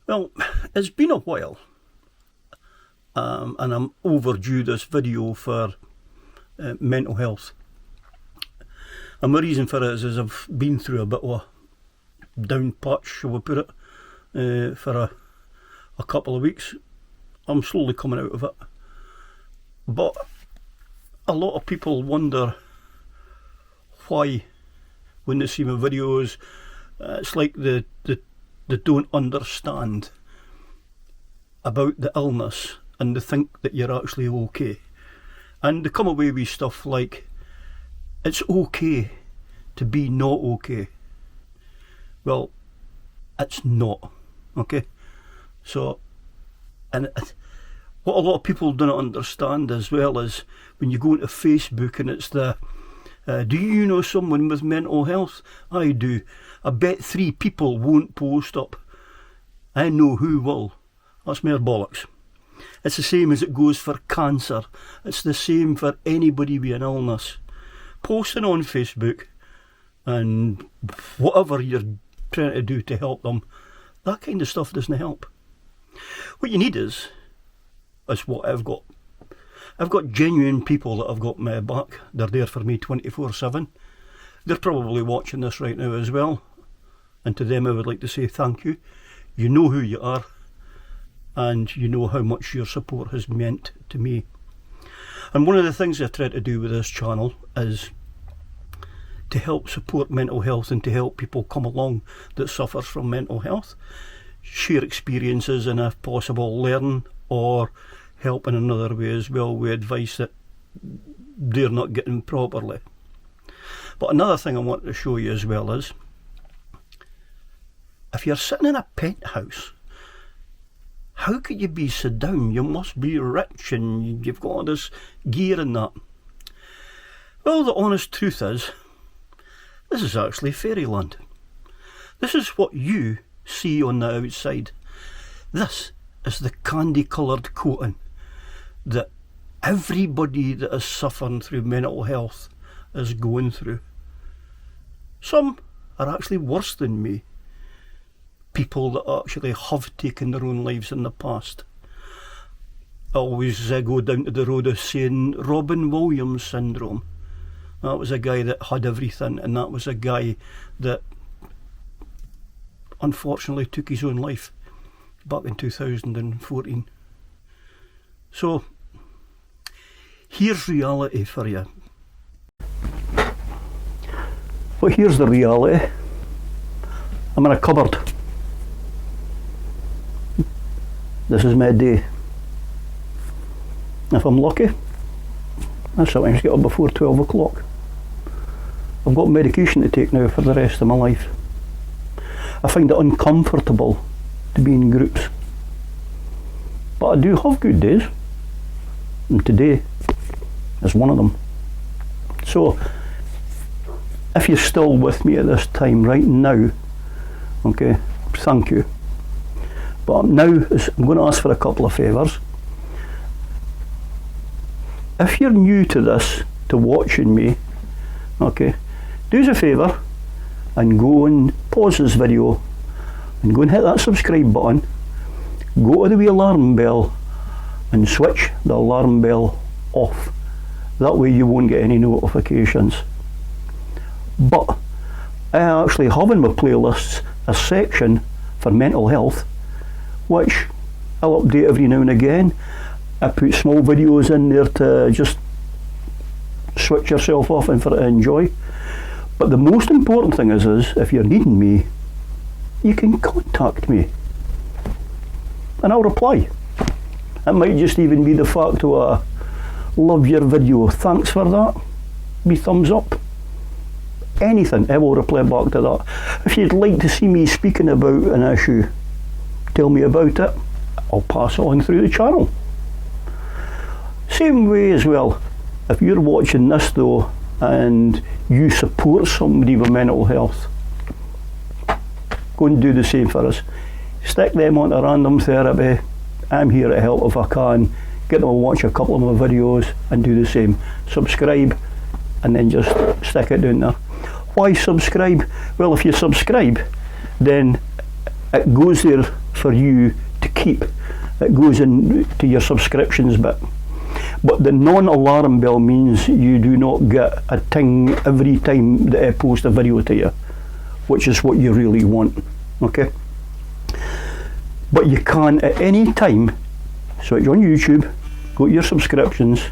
Well, it's been a while, and I'm overdue this video for mental health. And the reason for it is I've been through a bit of a down patch, shall we put it, for a couple of weeks. I'm slowly coming out of it. But a lot of people wonder why, when they see my videos, it's like they don't understand about the illness and they think that you're actually okay. And they come away with stuff like, it's okay to be not okay. Well, it's not, okay? So, and what a lot of people don't understand as well is when you go into Facebook and it's the, do you know someone with mental health? I do. I bet 3 people won't post up. I know who will. That's mere bollocks. It's the same as it goes for cancer. It's the same for anybody with an illness. Posting on Facebook and whatever you're trying to do to help them, that kind of stuff doesn't help. What you need is what I've got. I've got genuine people that have got my back. They're there for me 24/7. They're probably watching this right now as well. And to them I would like to say thank you. You know who you are, and you know how much your support has meant to me. And one of the things I try to do with this channel is to help support mental health and to help people come along that suffers from mental health, share experiences and if possible learn or help in another way as well with advice that they're not getting properly. But another thing I want to show you as well is, if you're sitting in a penthouse, how could you be so down? You must be rich and you've got all this gear and that. Well, the honest truth is, this is actually fairyland. This is what you see on the outside. This is the candy-coloured coating that everybody that is suffering through mental health is going through. Some are actually worse than me. People that actually have taken their own lives in the past. I always go down to the road of saying Robin Williams syndrome. That was a guy that had everything, and that was a guy that unfortunately took his own life back in 2014. So, here's reality for you. Well, here's the reality. I'm in a cupboard. This is my day. If I'm lucky, I sometimes get up before 12 o'clock. I've got medication to take now for the rest of my life. I find it uncomfortable to be in groups. But I do have good days. And today is one of them. So, if you're still with me at this time right now, okay, thank you. But now I'm going to ask for a couple of favours. If you're new to this, to watching me, okay, do us a favour and go and pause this video and go and hit that subscribe button. Go to the wee alarm bell and switch the alarm bell off. That way you won't get any notifications. But I actually have in my playlists a section for mental health, which I'll update every now and again. I put small videos in there to just switch yourself off and for to enjoy. But the most important thing is if you're needing me, you can contact me and I'll reply. It might just even be the fact of love your video, thanks for that, me thumbs up. Anything, I will reply back to that. If you'd like to see me speaking about an issue, tell me about it, I'll pass it on through the channel. Same way as well, if you're watching this though and you support somebody with mental health, go and do the same for us. Stick them onto random therapy. I'm here to help if I can. Get them to watch a couple of my videos and do the same. Subscribe and then just stick it down there. Why subscribe? Well, if you subscribe, then It goes there for you to keep. It goes into your subscriptions bit. But the non-alarm bell means you do not get a ting every time that I post a video to you, which is what you really want, okay? But you can at any time switch on YouTube, go to your subscriptions,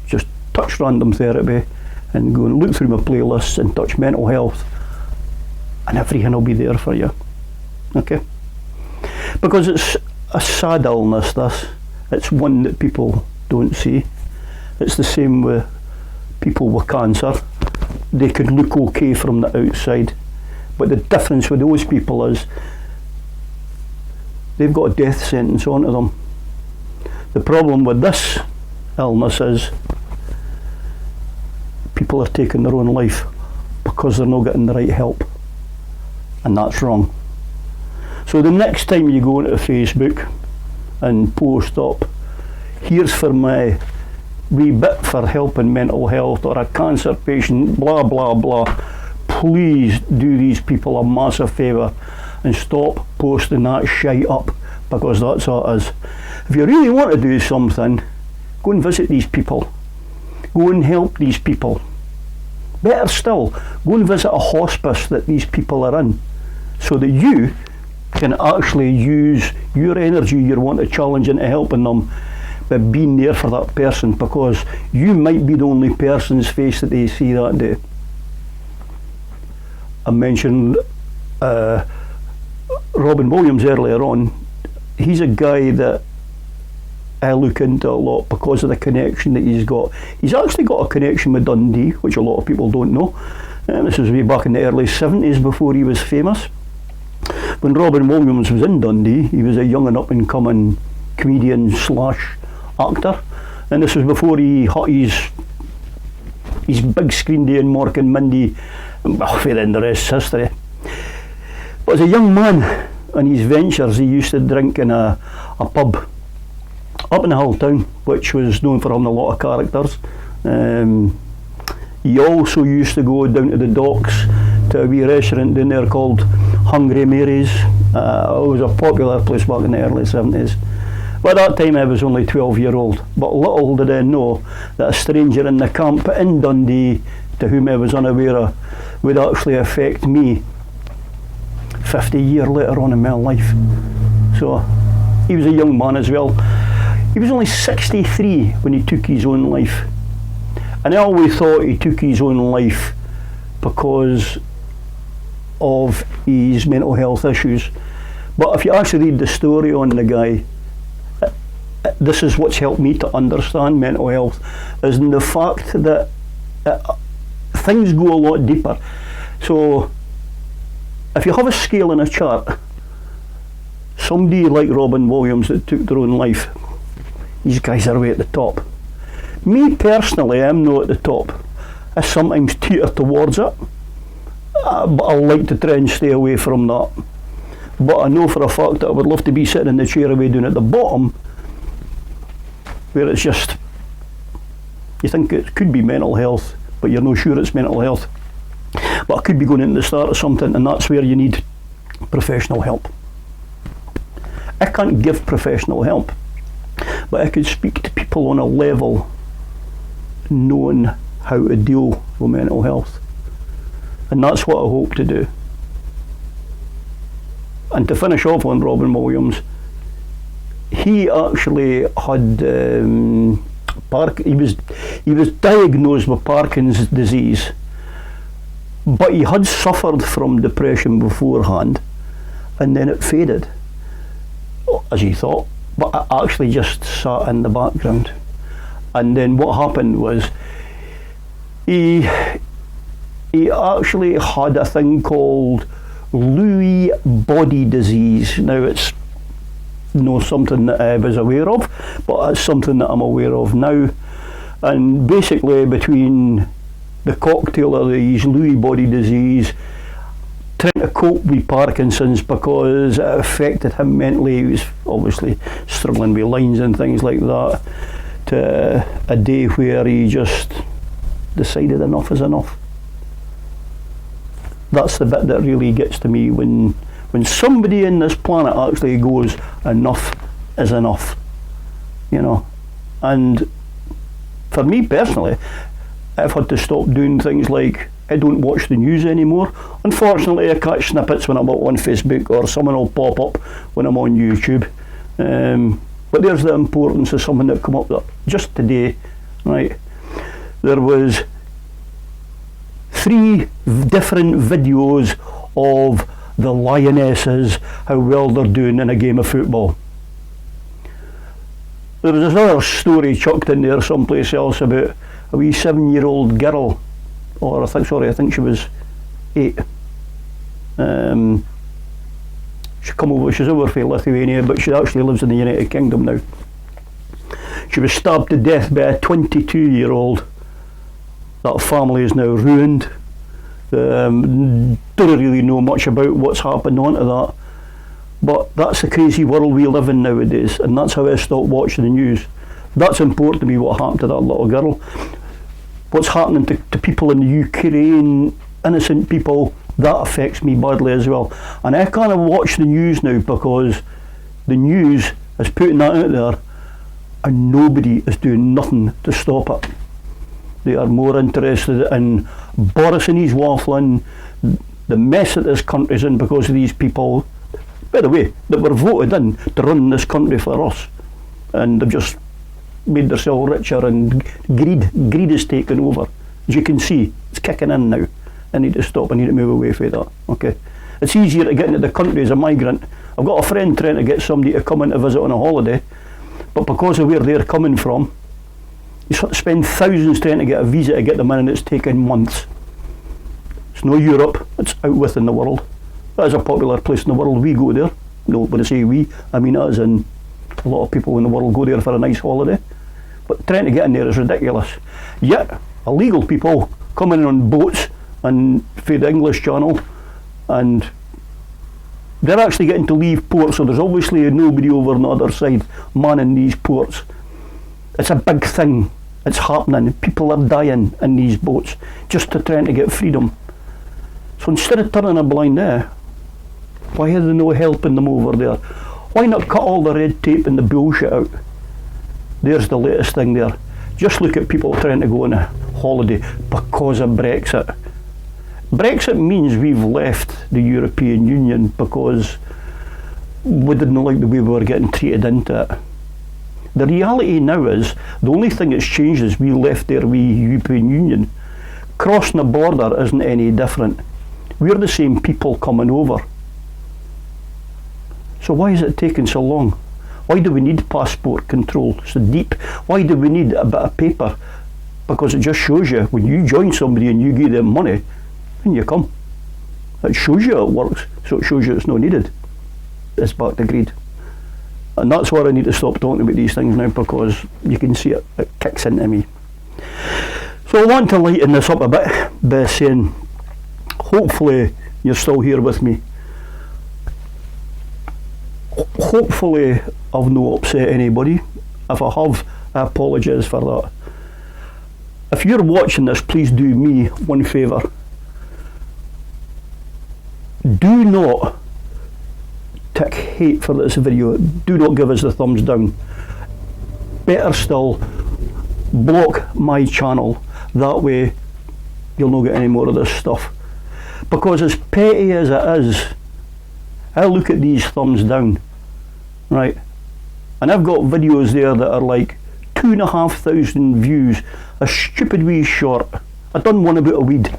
just touch random therapy and go and look through my playlists and touch mental health, and everything will be there for you, okay? Because it's a sad illness, this. It's one that people don't see. It's the same with people with cancer. They could look okay from the outside, but the difference with those people is they've got a death sentence onto them. The problem with this illness is people are taking their own life because they're not getting the right help, and that's wrong. So the next time you go into Facebook and post up, here's for my wee bit for helping mental health, or a cancer patient, blah blah blah, please do these people a massive favour and stop posting that shite up, because that's all it is. If you really want to do something, go and visit these people. Go and help these people. Better still, go and visit a hospice that these people are in, so that you can actually use your energy you want to challenge into helping them by being there for that person, because you might be the only person's face that they see that day. I mentioned Robin Williams earlier on. He's a guy that I look into a lot because of the connection that he's got. He's actually got a connection with Dundee, which a lot of people don't know. This was way back in the early 70s before he was famous. When Robin Williams was in Dundee, he was a young and up and coming comedian slash actor, and this was before he had his big screen day in Mork and Mindy, and then the rest is history. But as a young man in his ventures, he used to drink in a pub up in the Hill Town, which was known for having a lot of characters. He also used to go down to the docks to a wee restaurant down there called Hungry Mary's. It was a popular place back in the early 70s. By that time I was only 12-year-old, but little did I know that a stranger in the camp in Dundee, to whom I was unaware of, would actually affect me 50 years later on in my life. So he was a young man as well. He was only 63 when he took his own life. And I always thought he took his own life because of his mental health issues. But if you actually read the story on the guy, this is what's helped me to understand mental health, is in the fact that things go a lot deeper. So if you have a scale and a chart, somebody like Robin Williams that took their own life, these guys are way at the top. Me personally, I'm not at the top. I sometimes teeter towards it, but I like to try and stay away from that. But I know for a fact that I would love to be sitting in the chair away down at the bottom, where it's just, you think it could be mental health, but you're not sure it's mental health. But I could be going into the start of something, and that's where you need professional help. I can't give professional help, but I could speak to people on a level knowing how to deal with mental health. And that's what I hope to do. And to finish off on Robin Williams, he actually had he was diagnosed with Parkinson's disease, but he had suffered from depression beforehand, and then it faded, as he thought, but it actually just sat in the background. And then what happened was he actually had a thing called Lewy body disease. Now it's not something that I was aware of, but it's something that I'm aware of now. And basically between the cocktail of his Lewy body disease, trying to cope with Parkinson's because it affected him mentally, he was obviously struggling with lines and things like that, to a day where he just decided enough is enough. That's the bit that really gets to me when When somebody in this planet actually goes, enough is enough, you know. And for me personally, I've had to stop doing things like, I don't watch the news anymore. Unfortunately, I catch snippets when I'm on Facebook, or someone will pop up when I'm on YouTube. But there's the importance of something that come up that just today, right? There was 3 different videos of the Lionesses, how well they're doing in a game of football. There was another story chucked in there someplace else about a wee 7-year-old girl, or I think she was 8. She's over from Lithuania, but she actually lives in the United Kingdom now. She was stabbed to death by a 22-year-old. That family is now ruined. Don't really know much about what's happened onto that, but that's the crazy world we live in nowadays, and that's how I stopped watching the news. That's important to me, what happened to that little girl. What's happening to people in the Ukraine, innocent people, that affects me badly as well. And I kind of watch the news now because the news is putting that out there, and nobody is doing nothing to stop it. They are more interested in Boris and his waffling, the mess that this country's in because of these people, by the way, that were voted in to run this country for us. And they've just made themselves richer, and greed is taken over. As you can see, it's kicking in now. I need to stop, I need to move away from that. Okay, it's easier to get into the country as a migrant. I've got a friend trying to get somebody to come in to visit on a holiday, but because of where they're coming from, you spend thousands trying to get a visa to get them in, and it's taken months. It's no Europe, it's out within the world. That is a popular place in the world. We go there. No, when I say we, I mean as in a lot of people in the world go there for a nice holiday. But trying to get in there is ridiculous. Yet, illegal people coming in on boats and through the English Channel, and they're actually getting to leave port, so there's obviously nobody over on the other side manning these ports. It's a big thing. It's happening. People are dying in these boats just to trying to get freedom. So instead of turning a blind eye, why are they no helping them over there? Why not cut all the red tape and the bullshit out? There's the latest thing there. Just look at people trying to go on a holiday because of Brexit. Brexit means we've left the European Union because we didn't like the way we were getting treated into it. The reality now is, the only thing that's changed is we left their wee European Union. Crossing the border isn't any different. We're the same people coming over. So why is it taking so long? Why do we need passport control so deep? Why do we need a bit of paper? Because it just shows you, when you join somebody and you give them money, and you come. It shows you it works, so it shows you it's not needed. It's back to greed. And that's why I need to stop talking about these things now, because you can see it kicks into me. So I want to lighten this up a bit by saying, hopefully you're still here with me. Hopefully I've not upset anybody. If I have, I apologise for that. If you're watching this, please do me one favour. Do not tick hate for this video. Do not give us the thumbs down. Better still, block my channel. That way you'll not get any more of this stuff. Because as petty as it is, I look at these thumbs down, right? And I've got videos there that are like 2,500 views. A stupid wee short. I done one about a weed.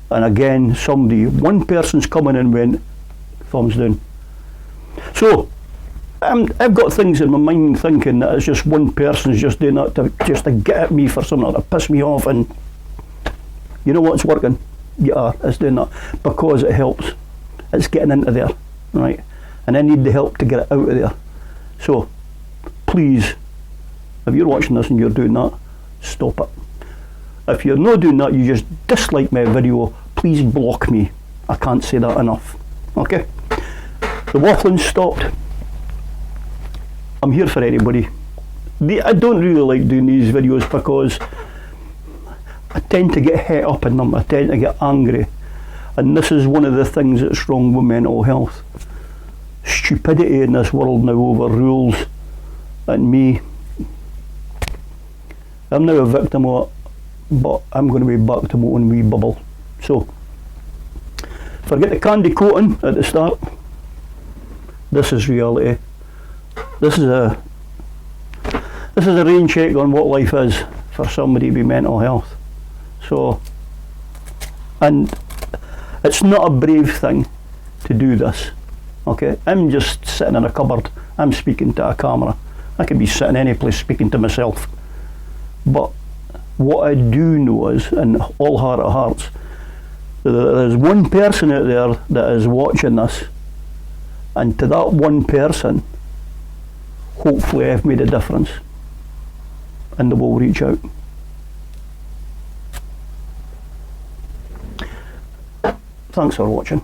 And again, one person's come in and went, thumbs down. So, I've got things in my mind thinking that it's just one person's just doing that to get at me for something to piss me off, and you know what's working? Yeah, it's doing that because it helps. It's getting into there, right? And I need the help to get it out of there. So, please, if you're watching this and you're doing that, stop it. If you're not doing that, you just dislike my video, please block me. I can't say that enough. Okay? The waffling stopped. I'm here for anybody. I don't really like doing these videos because I tend to get het up in them. I tend to get angry. And this is one of the things that's wrong with mental health. Stupidity in this world now overrules, and me, I'm now a victim of it, but I'm going to be back to my own wee bubble. So, forget the candy coating at the start. This is reality. This is a rain check on what life is for somebody with mental health. So, and it's not a brave thing to do this. Okay, I'm just sitting in a cupboard. I'm speaking to a camera. I could be sitting any place speaking to myself. But what I do know is, in all heart of hearts, that there is one person out there that is watching this, and to that one person, hopefully I've made a difference, and they will reach out. Thanks for watching.